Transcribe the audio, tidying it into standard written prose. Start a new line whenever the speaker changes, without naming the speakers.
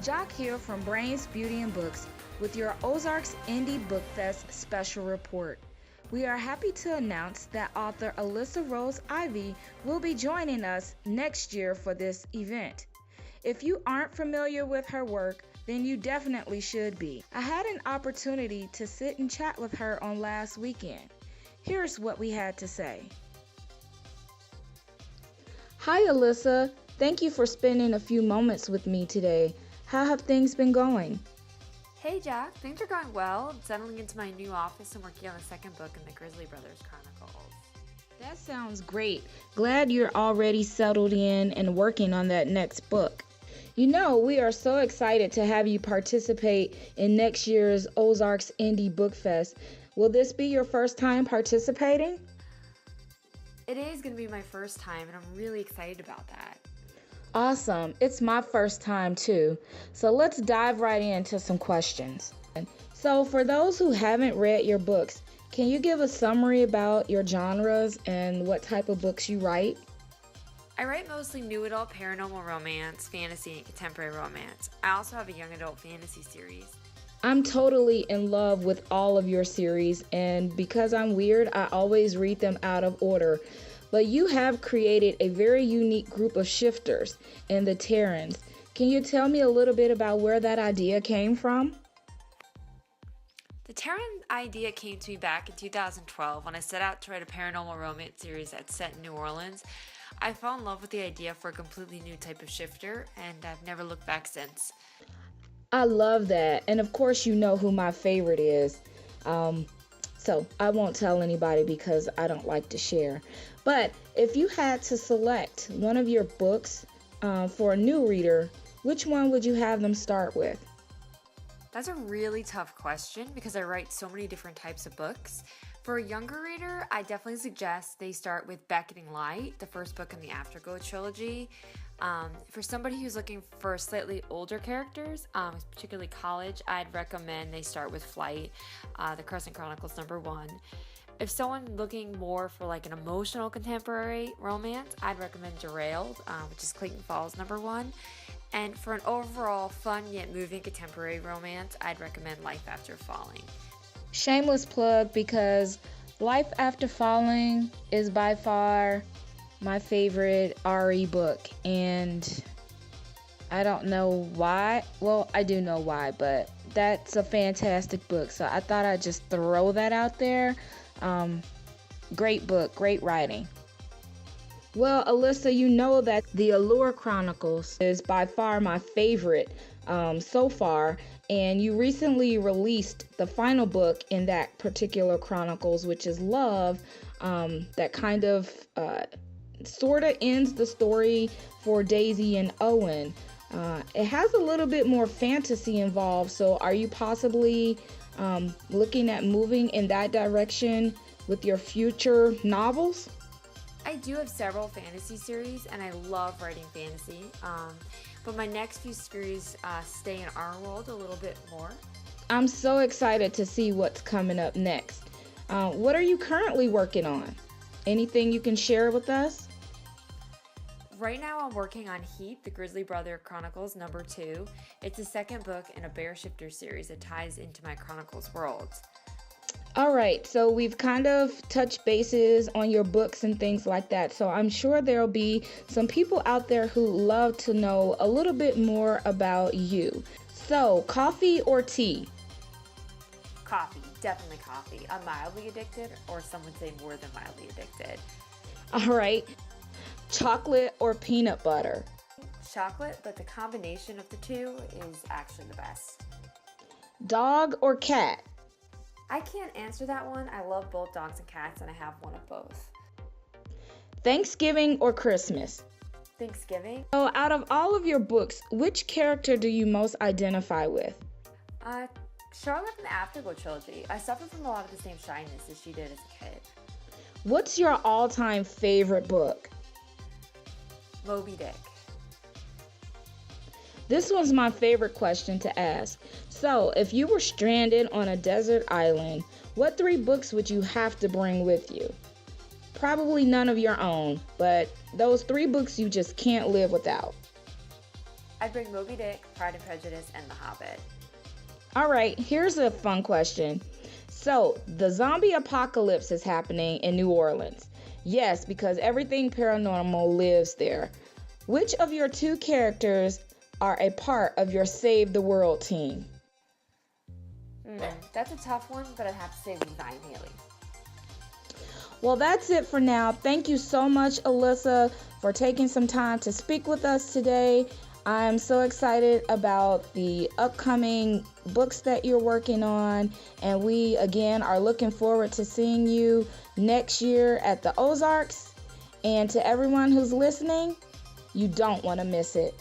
Jock here from Brains, Beauty, and Books with your Ozarks Indie Book Fest special report. We are happy to announce that author Alyssa Rose Ivy will be joining us next year for this event. If you aren't familiar with her work, then you definitely should be. I had an opportunity to sit and chat with her on last weekend. Here's what we had to say. Hi Alyssa, thank you for spending a few moments with me today. How have things been going?
Hey Jack, things are going well. I'm settling into my new office and working on the second book in the Grizzly Brothers Chronicles.
That sounds great. Glad you're already settled in and working on that next book. You know, we are so excited to have you participate in next year's Ozarks Indie Book Fest. Will this be your first time participating?
It is going to be my first time, and I'm really excited about that.
Awesome. It's my first time too. So let's dive right into some questions. So for those who haven't read your books, can you give a summary about your genres and what type of books you write?
I write mostly new adult paranormal romance, fantasy, and contemporary romance. I also have a young adult fantasy series.
I'm totally in love with all of your series, and because I'm weird, I always read them out of order. But you have created a very unique group of shifters in the Terrans. Can you tell me a little bit about where that idea came from?
The Terran idea came to me back in 2012 when I set out to write a paranormal romance series that's set in New Orleans. I fell in love with the idea for a completely new type of shifter, and I've never looked back since.
I love that. And of course, you know who my favorite is. So I won't tell anybody because I don't like to share. But if you had to select one of your books for a new reader, which one would you have them start with?
That's a really tough question because I write so many different types of books. For a younger reader, I definitely suggest they start with Beckoning Light, the first book in the Afterglow trilogy. For somebody who's looking for slightly older characters, particularly college, I'd recommend they start with Flight, the Crescent Chronicles #1. If someone looking more for like an emotional contemporary romance, I'd recommend Derailed, which is Clayton Falls #1. And for an overall fun yet moving contemporary romance, I'd recommend Life After Falling.
Shameless plug because Life After Falling is by far my favorite RE book, and I don't know why. Well, I do know why, but that's a fantastic book, so I thought I'd just throw that out there. Great book, great writing. Well, Alyssa, you know that the Allure Chronicles is by far my favorite so far, and you recently released the final book in that particular Chronicles, which is Love, that kind of sort of ends the story for Daisy and Owen. It has a little bit more fantasy involved, so are you possibly looking at moving in that direction with your future novels?
I do have several fantasy series, and I love writing fantasy, but my next few series stay in our world a little bit more.
I'm so excited to see what's coming up next. What are you currently working on? Anything you can share with us?
Right now I'm working on Heat, the Grizzly Brother Chronicles #2. It's the second book in a Bear Shifter series that ties into my Chronicles worlds.
All right, so we've kind of touched bases on your books and things like that. So I'm sure there'll be some people out there who love to know a little bit more about you. So, coffee or tea?
Coffee, definitely coffee. I'm mildly addicted, or some would say more than mildly addicted.
All right, chocolate or peanut butter?
Chocolate, but the combination of the two is actually the best.
Dog or cat?
I can't answer that one. I love both dogs and cats, and I have one of both.
Thanksgiving or Christmas?
Thanksgiving.
So out of all of your books, which character do you most identify with?
Charlotte from the Afterglow trilogy. I suffered from a lot of the same shyness as she did as a kid.
What's your all-time favorite book?
Moby Dick.
This one's my favorite question to ask. So, if you were stranded on a desert island, what 3 books would you have to bring with you? Probably none of your own, but those 3 books you just can't live without.
I'd bring Moby Dick, Pride and Prejudice, and The Hobbit.
All right, here's a fun question. So, the zombie apocalypse is happening in New Orleans. Yes, because everything paranormal lives there. Which of your two characters are a part of your Save the World team?
That's a tough one, but I'd have to say Levi and Haley.
Well, that's it for now. Thank you so much, Alyssa, for taking some time to speak with us today. I'm so excited about the upcoming books that you're working on, and we, again, are looking forward to seeing you next year at the Ozarks. And to everyone who's listening, you don't want to miss it.